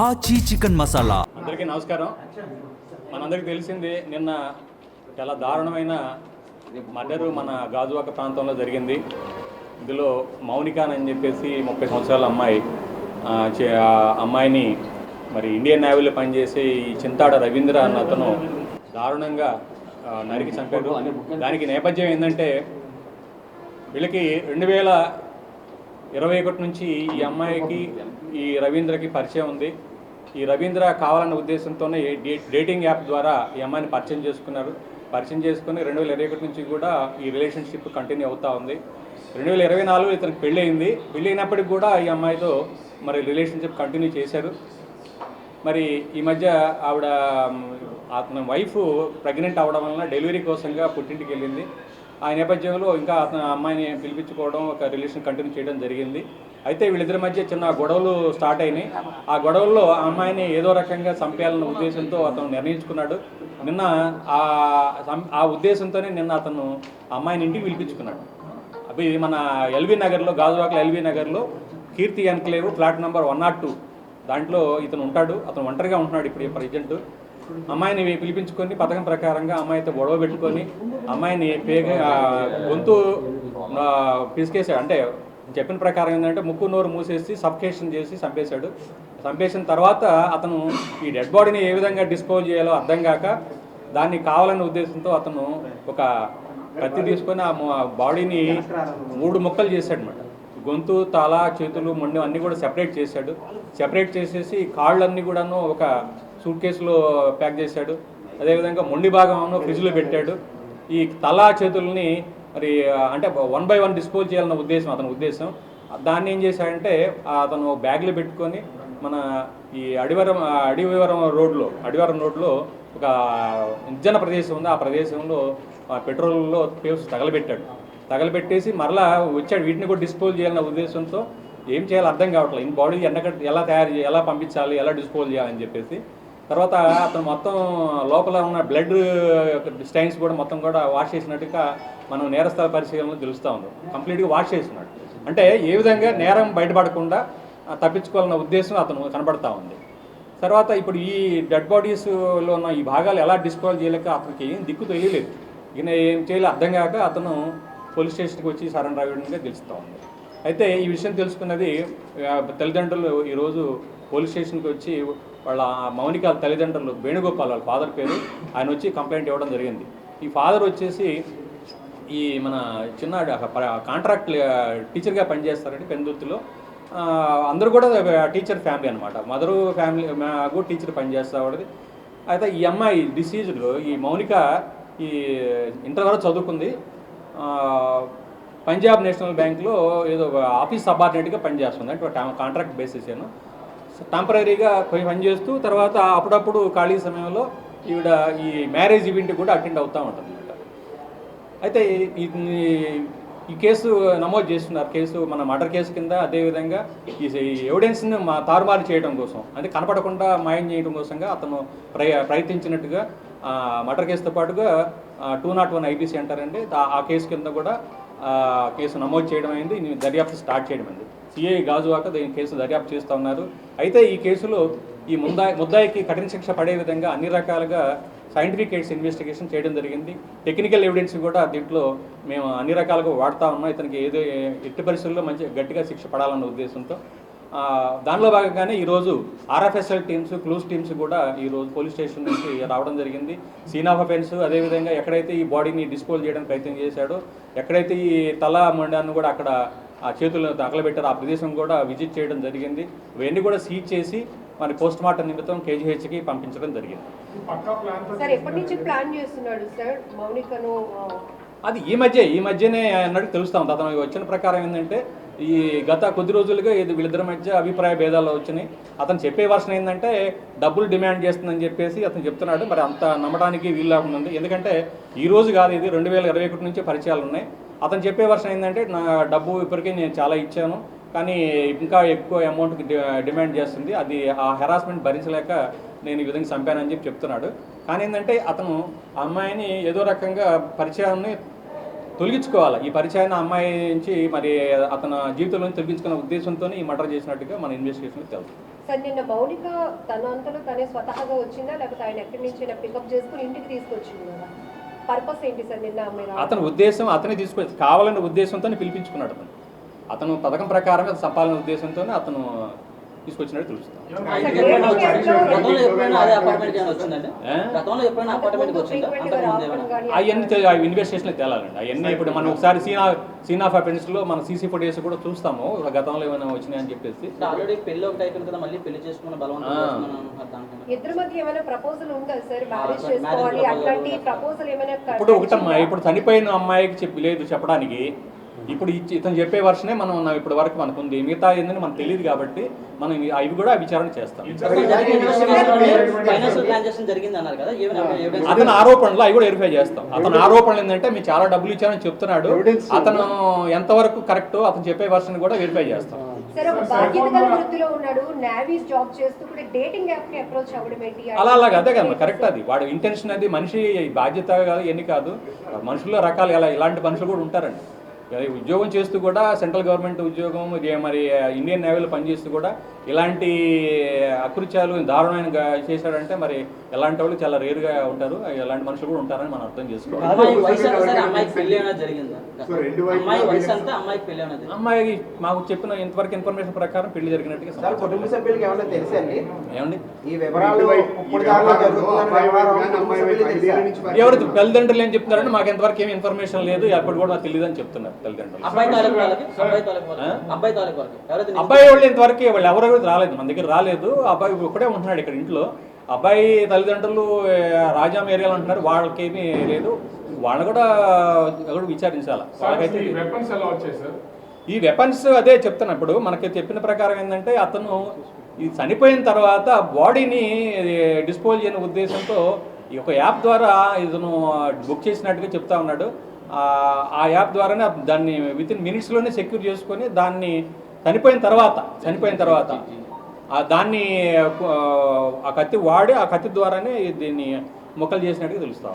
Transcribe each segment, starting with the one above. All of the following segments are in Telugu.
ఆచి చికెన్ మసాలా. అందరికీ నమస్కారం. మనందరికీ తెలిసింది, నిన్న చాలా దారుణమైన మర్డరు మన గాజువాక ప్రాంతంలో జరిగింది. ఇందులో మౌనిక అని చెప్పేసి 30 సంవత్సరాల అమ్మాయి, అమ్మాయిని మరి ఇండియన్ నేవీలో పనిచేసే ఈ చింతాడ రవీంద్ర అన్న అతను దారుణంగా నరికి చంపాడు. దానికి నేపథ్యం ఏంటంటే, వీళ్ళకి 2021 నుంచి ఈ అమ్మాయికి ఈ రవీంద్రకి పరిచయం ఉంది. ఈ రవీంద్ర కావాలన్న ఉద్దేశంతోనే డేటింగ్ యాప్ ద్వారా ఈ అమ్మాయిని పరిచయం చేసుకున్నారు. పరిచయం చేసుకుని 2021 నుంచి కూడా ఈ రిలేషన్షిప్ కంటిన్యూ అవుతూ ఉంది. 2024 ఇతనికి పెళ్ళి అయింది. పెళ్ళి అయినప్పటికి కూడా ఈ అమ్మాయితో మరి రిలేషన్షిప్ కంటిన్యూ చేశారు. మరి ఈ మధ్య ఆవిడ అతని వైఫ్ ప్రెగ్నెంట్ అవ్వడం వలన డెలివరీ కోసంగా పుట్టింటికి వెళ్ళింది. ఆ నేపథ్యంలో ఇంకా అతను అమ్మాయిని పిలిపించుకోవడం, ఒక రిలేషన్ కంటిన్యూ చేయడం జరిగింది. అయితే వీళ్ళిద్దరి మధ్య చిన్న గొడవలు స్టార్ట్ అయినాయి. ఆ గొడవల్లో ఆ అమ్మాయిని ఏదో రకంగా చంపేయాలన్న ఉద్దేశంతో అతను నిర్ణయించుకున్నాడు. నిన్న ఆ ఉద్దేశంతోనే నిన్న అతను అమ్మాయిని ఇంటికి పిలిపించుకున్నాడు. అవి మన ఎల్బీ నగర్లో, గాజువాకలో ఎల్బీ నగర్లో కీర్తి ఎన్క్లేవ్ ఫ్లాట్ నెంబర్ 102 దాంట్లో ఇతను ఉంటాడు. అతను ఒంటరిగా ఉంటున్నాడు ఇప్పుడు ప్రజెంట్. అమ్మాయిని పిలిపించుకొని పథకం ప్రకారంగా అమ్మాయితో గొడవ పెట్టుకొని అమ్మాయిని గొంతు పిసికేసాడు. అంటే చెప్పిన ప్రకారం ఏంటంటే ముక్కు నోరు మూసేసి సఫికేషన్ చేసి చంపేశాడు. చంపేసిన తర్వాత అతను ఈ డెడ్ బాడీని ఏ విధంగా డిస్పోజ్ చేయాలో అర్థం కాక దాన్ని కావాలనే ఉద్దేశంతో అతను ఒక కత్తి తీసుకొని ఆ బాడీని 3 ముక్కలు చేశాడు అన్నమాట. గొంతు, తల, చేతులు, మొండెం అన్నీ కూడా సెపరేట్ చేశాడు. సెపరేట్ చేసేసి కాళ్ళన్నీ కూడాను ఒక సూట్ కేసులో ప్యాక్ చేశాడు. అదేవిధంగా మొండి భాగం ఫ్రిడ్జ్లో పెట్టాడు. ఈ తల, చేతుల్ని మరి అంటే 1 by 1 డిస్పోజ్ చేయాలన్న ఉద్దేశం అతని ఉద్దేశం. దాన్ని ఏం చేశాడంటే అతను బ్యాగ్లో పెట్టుకొని మన ఈ అడివరం రోడ్లో ఒక నిర్జన ప్రదేశం ఉంది. ఆ ప్రదేశంలో పెట్రోల్లో పేవ్స్ తగలబెట్టేసి మరలా వచ్చాడు. వీటిని కూడా డిస్పోజ్ చేయాలన్న ఉద్దేశంతో ఏం చేయాలో అర్థం కావట్లేదు. ఈ బాడీ ఎలా తయారు చేయాలి, ఎలా పంపించాలి, ఎలా డిస్పోజ్ చేయాలని చెప్పేసి తర్వాత అతను మొత్తం లోపల ఉన్న బ్లడ్ స్టైన్స్ కూడా మొత్తం కూడా వాష్ చేసినట్టుగా మనం నేరస్థల పరిశీలనలో తెలుస్తూ ఉంది. కంప్లీట్గా వాష్ చేస్తున్నాడు. అంటే ఏ విధంగా నేరం బయటపడకుండా తప్పించుకోవాలన్న ఉద్దేశం అతను కనబడతా ఉంది. తర్వాత ఇప్పుడు ఈ డెడ్ బాడీస్లో ఉన్న ఈ భాగాలు ఎలా డిస్పోజ్ చేయలేక అతనికి ఏం దిక్కు తెలియలేదు. ఈయన ఏం చేయాలో అర్థం కాక అతను పోలీస్ స్టేషన్కి వచ్చి సరెండర్ అవ్వడంగా తెలుస్తూ ఉంది. అయితే ఈ విషయం తెలుసుకున్నది తల్లిదండ్రులు ఈరోజు పోలీస్ స్టేషన్కి వచ్చి వాళ్ళ మౌనిక తల్లిదండ్రులు వేణుగోపాల్, వాళ్ళ ఫాదర్ పేరు, ఆయన వచ్చి కంప్లైంట్ ఇవ్వడం జరిగింది. ఈ ఫాదర్ వచ్చేసి ఈ మన చిన్న కాంట్రాక్ట్ టీచర్గా పనిచేస్తారండి పెందుర్తిలో. అందరూ కూడా టీచర్ ఫ్యామిలీ అనమాట. మదరు ఫ్యామిలీ కూడా టీచర్ పనిచేస్తాడు. అయితే ఈ అమ్మాయి డిసీజ్డ్ ఈ మౌనిక ఈ ఇంటర్ వరకు చదువుకుంది. పంజాబ్ నేషనల్ బ్యాంక్లో ఏదో ఆఫీస్ సబార్డినేట్గా పనిచేస్తుంది. అంటే కాంట్రాక్ట్ బేసిస్ టెంపరీగా పనిచేస్తూ తర్వాత అప్పుడప్పుడు ఖాళీ సమయంలో ఈవిడ ఈ మ్యారేజ్ ఈవెంట్ కూడా అటెండ్ అవుతూ ఉంటుంది అన్నమాట. అయితే ఈ కేసు నమోదు చేస్తున్నారు. కేసు మన మర్డర్ కేసు కింద. అదేవిధంగా ఈ ఎవిడెన్స్ని తారుమారు చేయడం కోసం, అంటే కనపడకుండా మాయం చేయడం కోసంగా అతను ప్రయత్నించినట్టుగా మర్డర్ కేసుతో పాటుగా 201 IPC అంటారండి. ఆ కేసు కింద కూడా కేసు నమోదు చేయడం అయింది. దర్యాప్తు స్టార్ట్ చేయడం అయింది. సిఐ గాజువాక దీని కేసు దర్యాప్తు చేస్తూ ఉన్నారు. అయితే ఈ కేసులో ఈ ముద్దాయికి కఠిన శిక్ష పడే విధంగా అన్ని రకాలుగా సైంటిఫిక్ ఇన్వెస్టిగేషన్ చేయడం జరిగింది. టెక్నికల్ ఎవిడెన్స్ కూడా దీంట్లో మేము అన్ని రకాలుగా వాడుతూ ఉన్నాం. ఇతనికి ఎట్టి పరిస్థితుల్లో మంచి గట్టిగా శిక్ష పడాలన్న ఉద్దేశంతో దానిలో భాగంగానే ఈరోజు RFSL టీమ్స్, క్లూస్ టీమ్స్ కూడా ఈరోజు పోలీస్ స్టేషన్ నుంచి రావడం జరిగింది. సీన్ ఆఫ్ అఫెన్స్, అదేవిధంగా ఎక్కడైతే ఈ బాడీని డిస్పోజ్ చేయడానికి ప్రయత్నం చేశాడో, ఎక్కడైతే ఈ తల మొండాన్ని కూడా అక్కడ ఆ చేతులను తగలబెట్టారు ఆ ప్రదేశం కూడా విజిట్ చేయడం జరిగింది. ఇవన్నీ కూడా సీజ్ చేసి మరి పోస్ట్ మార్టం నిమిత్తం KGHకి పంపించడం జరిగింది. అది ఈ మధ్యనే అన్నట్టు తెలుస్తూ ఉంది. అతను వచ్చిన ప్రకారం ఏంటంటే ఈ గత కొద్ది రోజులుగా వీళ్ళిద్దరి మధ్య అభిప్రాయ భేదాలు వచ్చినాయి. అతను చెప్పే వర్షన్ ఏంటంటే డబ్బులు డిమాండ్ చేస్తుందని చెప్పేసి అతను చెప్తున్నాడు. మరి అంత నమ్మడానికి వీలు లేకుండా ఉంది. ఎందుకంటే ఈ రోజు కాదు, ఇది 2021 నుంచి పరిచయాలు ఉన్నాయి. అతను చెప్పే వర్షన్ ఏంటంటే నా డబ్బు ఇప్పటికే నేను చాలా ఇచ్చాను, కానీ ఇంకా ఎక్కువ అమౌంట్కి డిమాండ్ చేస్తుంది, అది ఆ హెరాస్మెంట్ భరించలేక నేను ఈ విధంగా చంపానని చెప్తున్నాడు. కానీ ఏంటంటే అతను అమ్మాయిని ఏదో రకంగా పరిచయాన్ని తొలగించుకోవాలి, ఈ పరిచయాన్ని అమ్మాయి నుంచి మరి అతని జీవితంలో తొలగించుకున్న ఉద్దేశంతో ఈ మర్డర్ చేసినట్టుగా మన ఇన్వెస్టిగేషన్ తెలుసు. సార్ నిన్న మౌనిక తన అంతలో తనే స్వతహాగా వచ్చిందా లేకపోతే ఆయన ఎక్కడి నుంచి పికప్ చేసుకుని ఇంటికి తీసుకొచ్చింది కదా? పర్పస్ ఏంటి సార్ నిన్న అమ్మాయి? అతని ఉద్దేశం అతనే తీసుకొచ్చి కావాలనే ఉద్దేశంతో పిలిపించుకున్నాడు. అతను పథకం ప్రకారం సంపాదన ఉద్దేశంతో అతను తీసుకొచ్చినట్టు తెలుస్తుంది. అవన్నీ ఇన్వెస్టిగేషన్ తేలాలండి. అవన్నీ ఇప్పుడు మనం ఒకసారి సీన్ ఆఫ్ అఫెన్స్ లో మన సీసీ ఫుటేజ్ కూడా చూస్తాము గతంలో ఏమైనా వచ్చినాయని చెప్పేసి. ఇప్పుడు ఒకటమ్మా, ఇప్పుడు చనిపోయిన అమ్మాయికి చెప్పడానికి ఇప్పుడు ఇతను చెప్పే వర్షనే మనం ఇప్పటి వరకు మనకు ఉంది, మిగతా ఏందని మనకు తెలియదు కాబట్టి మనం అవి కూడా విచారణ చేస్తాం. అతని ఆరోపణలు అవి కూడా వెరిఫై చేస్తాం. అతని ఆరోపణలు ఏంటంటే మీరు చాలా డబ్బులు ఇచ్చారని చెప్తున్నాడు, అతను ఎంతవరకు కరెక్ట్ అతను చెప్పే వర్షన్ కూడా వెరిఫై చేస్తాం. అలాగే అదే కదా కరెక్ట్, అది వాడు ఇంటెన్షన్, అది మనిషి బాధ్యత కాదు ఎన్ని కాదు, మనుషుల్లో రకాలు ఎలా ఇలాంటి మనుషులు కూడా ఉంటారండి. ఉద్యోగం చేస్తూ కూడా సెంట్రల్ గవర్నమెంట్ ఉద్యోగం మరి ఇండియన్ నేవీలో పనిచేస్తూ కూడా ఇలాంటి అకృత్యాలు దారుణమైన చేశాడంటే మరి ఎలాంటి వాళ్ళు చాలా రేరుగా ఉంటారు, ఎలాంటి మనుషులు కూడా ఉంటారని మనం అర్థం చేసుకోవాలి. అమ్మాయి మాకు చెప్పిన ఇంతవరకు ఇన్ఫర్మేషన్ ప్రకారం పెళ్లి జరిగినట్టుగా ఏమండి ఎవరు తల్లిదండ్రులు ఏం చెప్తున్నారంటే మాకు ఎంతవరకు ఏమి ఇన్ఫర్మేషన్ లేదు, అప్పుడు కూడా నాకు తెలియదు అని చెప్తున్నారు తల్లిదండ్రులు. అబ్బాయి వాళ్ళు ఇంతవరకు వాళ్ళు ఎవరు రాలేదు, మన దగ్గర రాలేదు. అబ్బాయి ఒకటే ఉంటున్నాడు ఇక్కడ ఇంట్లో. అబ్బాయి తల్లిదండ్రులు రాజాం ఏరియాలో ఉంటున్నారు, వాళ్ళకేమీ లేదు. వాళ్ళని కూడా విచారించాలి. వాళ్ళకైతే ఈ వెపన్స్ అదే చెప్తాను. ఇప్పుడు మనకి చెప్పిన ప్రకారం ఏంటంటే అతను ఈ చనిపోయిన తర్వాత బాడీని డిస్పోజ్ చేయని ఉద్దేశంతో ఈ ఒక యాప్ ద్వారా ఇతను బుక్ చేసినట్టుగా చెప్తా ఉన్నాడు. ఆ యాప్ ద్వారానే దాన్ని వితిన్ మినిట్స్లోనే సెక్యూర్ చేసుకొని దాన్ని చనిపోయిన తర్వాత దాన్ని ఆ కత్తి వాడి ఆ కత్తి ద్వారానే దీన్ని మొక్కలు చేసినట్టుగా తెలుస్తాం.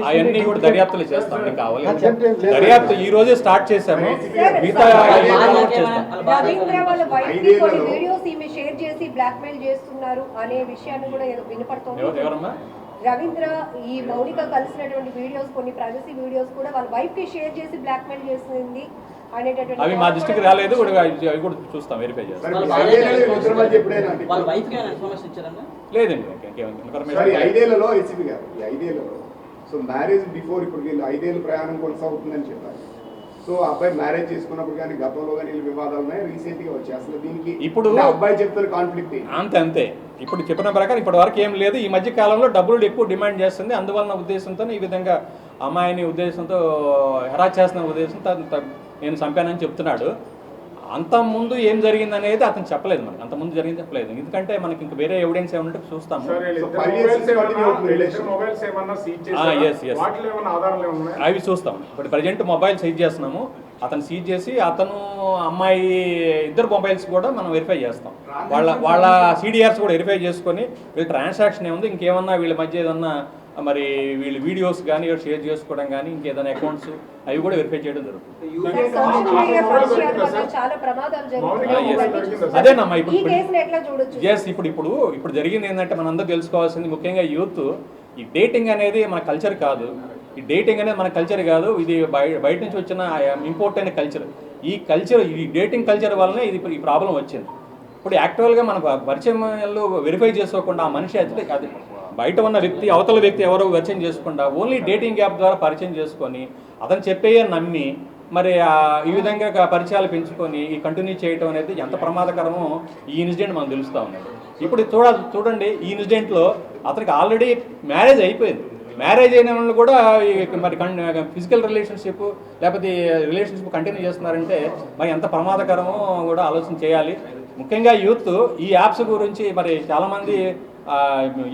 అవన్నీ కూడా దర్యాప్తులు చేస్తాం. కావాలి దర్యాప్తు ఈ రోజే స్టార్ట్ చేశాము. మిగతా ఎవరమ్మా రవీంద్ర ఈ మౌనిక కలిసినటువంటి వీడియోస్, కొన్ని ప్రైవసీ వీడియోస్ కూడా వాళ్ళ వైఫ్ కి షేర్ చేసి బ్లాక్మెయిల్ చేసింది అనేటటువంటి అవి మా దృష్టికి రాలేదు, అవి కూడా చూస్తాం, వెరిఫై చేస్తాం. లేదండి సో మ్యారేజ్ బిఫోర్ ఇప్పుడు వీళ్ళు 5 ఏళ్ళు ప్రయాణం కొనసాగుతుందని చెప్పారు. సో అబ్బాయి మ్యారేజ్ చేసుకున్నప్పుడు కానీ గతంలో కానీ వివాదాలు ఉన్నాయి, రీసెంట్ గా వచ్చాయి. అసలు దీనికి ఇప్పుడు అబ్బాయి చెప్తున్న కాన్ఫ్లిక్ట్ అంతే ఇప్పుడు చెప్పిన ప్రకారం ఇప్పటి వరకు ఏం లేదు. ఈ మధ్య కాలంలో డబ్బులు ఎక్కువ డిమాండ్ చేస్తుంది, అందువలన ఉద్దేశంతో ఈ విధంగా అమ్మాయిని ఉద్దేశంతో హెరాస్ చేస్తున్న ఉద్దేశంతో నేను చంపానని చెప్తున్నాడు. అంతకుముందు ఏం జరిగింది అనేది అతను చెప్పలేదు, మనకి అంతకుముందు జరిగింది చెప్పలేదు. ఎందుకంటే మనకి ఇంక వేరే ఎవిడెన్స్ ఏమంటే చూస్తాము. అవి చూస్తాం. ఇప్పుడు ప్రజెంట్ మొబైల్ సీజ్ చేస్తున్నాము, అతను సీజ్ చేసి అతను అమ్మాయి ఇద్దరు మొబైల్స్ కూడా మనం వెరిఫై చేస్తాం. వాళ్ళ CDRs కూడా వెరిఫై చేసుకొని వీళ్ళ ట్రాన్సాక్షన్ ఏముంది, ఇంకేమన్నా వీళ్ళ మధ్య ఏదన్నా మరి వీళ్ళు వీడియోస్ కానీ షేర్ చేసుకోవడం కానీ ఇంకేదైనా అకౌంట్స్ అవి కూడా వెరిఫై చేయడం జరుగుతుంది. అదేనమ్మా ఇప్పుడు జరిగింది ఏంటంటే మనందరూ తెలుసుకోవాల్సింది, ముఖ్యంగా యూత్, ఈ డేటింగ్ అనేది మన కల్చర్ కాదు. ఈ డేటింగ్ అనేది మన కల్చర్ కాదు, ఇది బయట నుంచి వచ్చిన ఇంపోర్ట్ అయిన కల్చర్. ఈ డేటింగ్ కల్చర్ వల్లనే ఈ ప్రాబ్లం వచ్చింది. ఇప్పుడు యాక్చువల్గా మన పరిచయంలో వెరిఫై చేసుకోకుండా ఆ మనిషి అది బయట ఉన్న వ్యక్తి అవతల వ్యక్తి ఎవరో పరిచయం చేసుకుండా ఓన్లీ డేటింగ్ యాప్ ద్వారా పరిచయం చేసుకొని అతను చెప్పేయే నమ్మి మరి ఈ విధంగా పరిచయాలు పెంచుకొని ఈ కంటిన్యూ చేయడం అనేది ఎంత ప్రమాదకరమో ఈ ఇన్సిడెంట్ మనకు తెలుస్తూ ఉన్నది. ఇప్పుడు చూడండి ఈ ఇన్సిడెంట్లో అతనికి ఆల్రెడీ మ్యారేజ్ అయిపోయింది. మ్యారేజ్ అయిన వాళ్ళు కూడా మరి ఫిజికల్ రిలేషన్షిప్ లేకపోతే రిలేషన్షిప్ కంటిన్యూ చేస్తున్నారంటే మరి ఎంత ప్రమాదకరమో కూడా ఆలోచన చేయాలి. ముఖ్యంగా యూత్ ఈ యాప్స్ గురించి మరి చాలామంది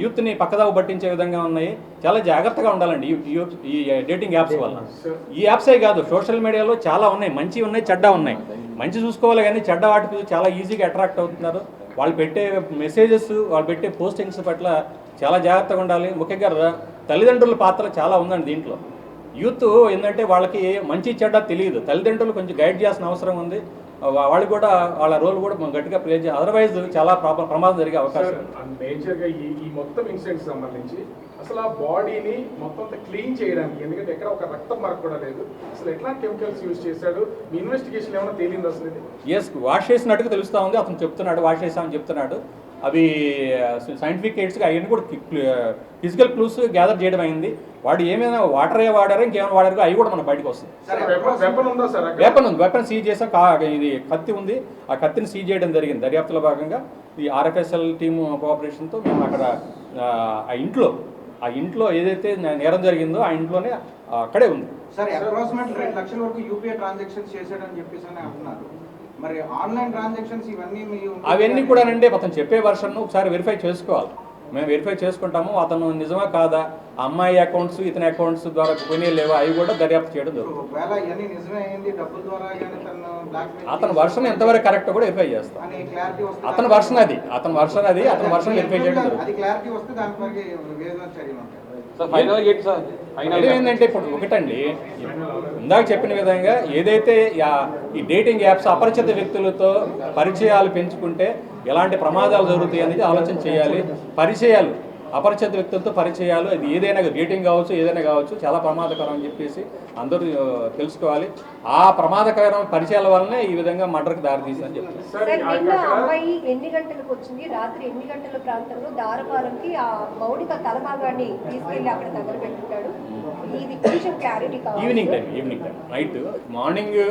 యూత్ని పక్కదావ పట్టించే విధంగా ఉన్నాయి. చాలా జాగ్రత్తగా ఉండాలండి ఈ డేటింగ్ యాప్స్ వల్ల. ఈ యాప్సే కాదు, సోషల్ మీడియాలో చాలా ఉన్నాయి, మంచి ఉన్నాయి, చెడ్డ ఉన్నాయి. మంచి చూసుకోవాలి కానీ చెడ్డ వాటికి చాలా ఈజీగా అట్రాక్ట్ అవుతున్నారు. వాళ్ళు పెట్టే మెసేజెస్, వాళ్ళు పెట్టే పోస్టింగ్స్ పట్ల చాలా జాగ్రత్తగా ఉండాలి. ముఖ్యంగా తల్లిదండ్రుల పాత్ర చాలా ఉందండి దీంట్లో. యూత్ ఏంటంటే వాళ్ళకి మంచి చెడ్డ తెలియదు, తల్లిదండ్రులు కొంచెం గైడ్ చేయాల్సిన అవసరం ఉంది. వాళ్ళు కూడా వాళ్ళ రోల్ కూడా గట్టిగా ప్లే చేయాలి, అదర్వైజ్ చాలా ప్రమాదం జరిగే అవకాశం ఉంది. మేజర్గా ఈ మొత్తం ఇన్సిడెంట్స్ సంబంధించి అసలు ఆ బాడీని మొత్తం క్లీన్ చేయడానికి, ఎందుకంటే ఎక్కడ ఒక రక్తం మరక కూడా లేదు, అసలు ఎట్లా కెమికల్స్ యూజ్ చేశాడు, మీ ఇన్వెస్టిగేషన్ ఏమైనా తేలింది అసలు ఇది? ఎస్, వాష్ చేసినట్టుగా తెలుస్తూ ఉంది. అతను చెప్తున్నాడు వాష్ చేసామని చెప్తున్నాడు. అవి సైంటిఫిక్ ఎయిడ్స్గా అవన్నీ కూడా ఫిజికల్ క్లూస్ గ్యాదర్ చేయడం అయింది. వాడు ఏమైనా వాటరే వాడారో ఇంకేమైనా వాడారో అవి కూడా మన బయటకు వస్తుంది. వెపన్ ఉందా సార్? వెపన్ ఉంది, వెపన్ సీజ్ చేసాం. ఇది కత్తి ఉంది, ఆ కత్తిని సీజ్ చేయడం జరిగింది. దర్యాప్తులో భాగంగా ఈ ఆర్ఎఫ్ఎస్ఎల్ టీము కోఆపరేషన్తో మేము అక్కడ ఆ ఇంట్లో ఏదైతే నేరం జరిగిందో ఆ ఇంట్లోనే అక్కడే ఉంది. సార్ అప్రాక్సిమేట్ 2 లక్షల వరకు యూపీఐ ట్రాన్సాక్షన్స్ చేశాడని చెప్పేసి అని అంటున్నారు. మరి ఆన్లైన్ ట్రాన్సాక్షన్స్ ఇవన్నీ అవన్నీ కూడా అండి అతను చెప్పే వర్షన్ను ఒకసారి వెరిఫై చేసుకోవాలి. మేము వెరిఫై చేసుకుంటాము అతను నిజమా కాదా, ఆ అమ్మాయి అకౌంట్స్ ఇతని అకౌంట్స్ ద్వారా పోయినా లేవా అవి కూడా దర్యాప్తు చేయడం జరుగుతుంది. అతని వర్షన్ ఎంతవరకు కరెక్ట్ కూడా వెరిఫై చేస్తాం. అతని వర్షన్ అది అతని వర్షన్ వెరిఫై చేయడం ఏంటంటే ఇప్పుడు ఒకటండి, ఇందాక చెప్పిన విధంగా ఏదైతే ఈ డేటింగ్ యాప్స్ అపరిచిత వ్యక్తులతో పరిచయాలు పెంచుకుంటే ఎలాంటి ప్రమాదాలు జరుగుతాయి అనేది ఆలోచన చేయాలి. పరిచయాలు అపరిచిత వ్యక్తులతో పరిచయాలు అది ఏదైనా డేటింగ్ కావచ్చు ఏదైనా కావచ్చు చాలా ప్రమాదకరం అని చెప్పేసి అందరూ తెలుసుకోవాలి. ఆ ప్రమాదకరం పరిచయాల వల్లనే ఈ విధంగా మర్డర్కి దారితీస్తుందని చెప్తారు. సార్ నిన్న అమ్మాయి ఎన్ని గంటలకు వచ్చింది, రాత్రి ఎన్ని గంటల ప్రాంతంలో దారపాలంకి ఆ మౌనిక తల భాగాన్ని తీసుకెళ్లి అక్కడ తగలబెట్టాడు? ఇది కొంచెం క్లారిటీ కావాలి. ఈవినింగ్ టైం నైట్, మార్నింగ్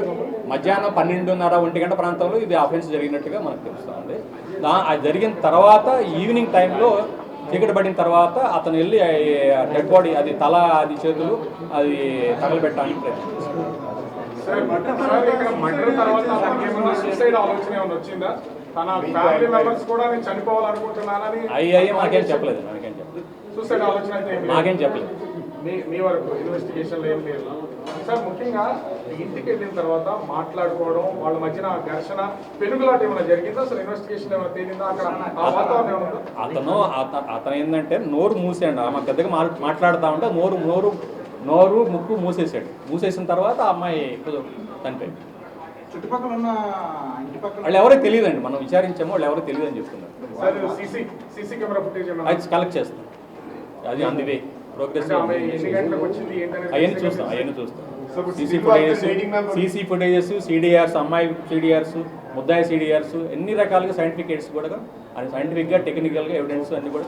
మధ్యాహ్నం 12:30 1 గంట ప్రాంతంలో ఇది ఆఫెన్స్ జరిగినట్టుగా మనకు తెలుస్తుంది. అది జరిగిన తర్వాత ఈవినింగ్ టైంలో చీకటి పడిన తర్వాత అతను వెళ్ళి డెడ్ బాడీ అది తల అది చేతులు అది తగలబెట్టడానికి ప్రయత్నించారు. అయ్యి మాకేం చెప్పలేదు. మీ వరకు ఇన్వెస్టిగేషన్లో ఏం లేదు సార్? ముఖ్యంగా ఇంటికి వెళ్ళిన తర్వాత మాట్లాడుకోవడం, వాళ్ళ మధ్యన ఘర్షణ పెనుగులాట ఏమైనా జరిగిందా? అసలు ఇన్వెస్టిగేషన్ ఏమైనా తేలిందా? అక్కడ ఆ వాతావరణం ఏమన్నా? అతను ఏంటంటే నోరు మూసాడు, ఆమె పెద్దగా మాట్లాడుతూ ఉంటే నోరు ముక్కు మూసేసిన తర్వాత ఆ అమ్మాయి చనిపోయింది. చుట్టుపక్కల ఉన్న వాళ్ళు ఎవరో తెలియదండి, మనం విచారించామో వాళ్ళు ఎవరో తెలియదు అని చెప్తున్నారు. సీసీ కెమెరా ఫుటేజ్ అది కలెక్ట్ చేస్తాం, అది అందువే ప్రోగ్రెస్ అవన్నీ చూస్తాం. సీసీ ఫుటేజెస్, సిడిఆర్స్, అమ్మాయి సిడిఆర్స్, ముద్దాయి సిడిఆర్స్, ఎన్ని రకాలుగా సైంటిఫిక్ ఎయిడ్స్ కూడా అది సైంటిఫిక్గా టెక్నికల్గా ఎవిడెన్స్ అన్ని కూడా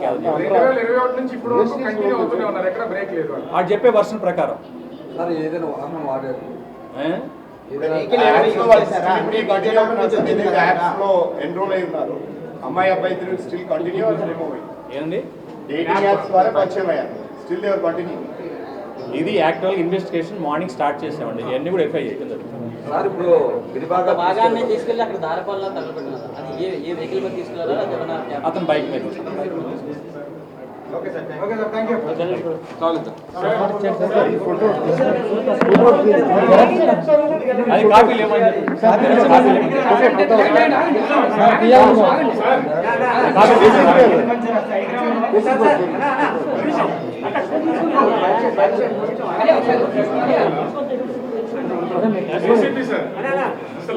అది చెప్పే వర్షన్ ప్రకారం. అమ్మాయి అబ్బాయి స్టిల్ కంటిన్యూ ఏంది డేటింగ్ యాప్స్ ద్వారా పరిచయం అయ్యారు, స్టిల్ దే ఆర్ కంటిన్యూ. ఇది యాక్చువల్ ఇన్వెస్టిగేషన్ మార్నింగ్ స్టార్ట్ చేసామండి, ఇవన్నీ కూడా ఎఫ్ఐ చేయడం జరుగుతుంది. సార్ ఇప్పుడు భాగాన్ని తీసుకెళ్ళి అక్కడ దారపాల్లో తగలబెట్టినారు, అది ఏ వెహికల్ మీద తీసుకెళ్ళారా? అతను బైక్ మీద. Okay sir, thank you. అది కాపీలు ఏమని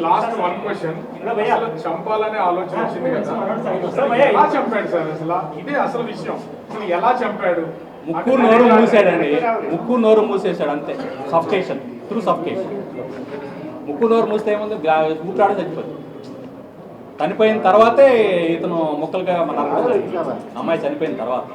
లాస్ట్ వన్ క్వశ్చన్, చంపాలనే ఆలోచన వచ్చింది కదా, ఎలా చంపాడు సార్? అసలు ఇదే అసలు విషయం, అసలు ఎలా చంపాడు? ముక్కు నోరు మూసాడండి, ముక్కు నోరు మూసేశాడు అంతే. Suffocation through suffocation. ముక్కు నోరు మూస్తే ఏముంది, ఊపిరాడ చచ్చిపోతుంది. చనిపోయిన తర్వాతే ఇతను ముక్కలుగా మన అమ్మాయి చనిపోయిన తర్వాత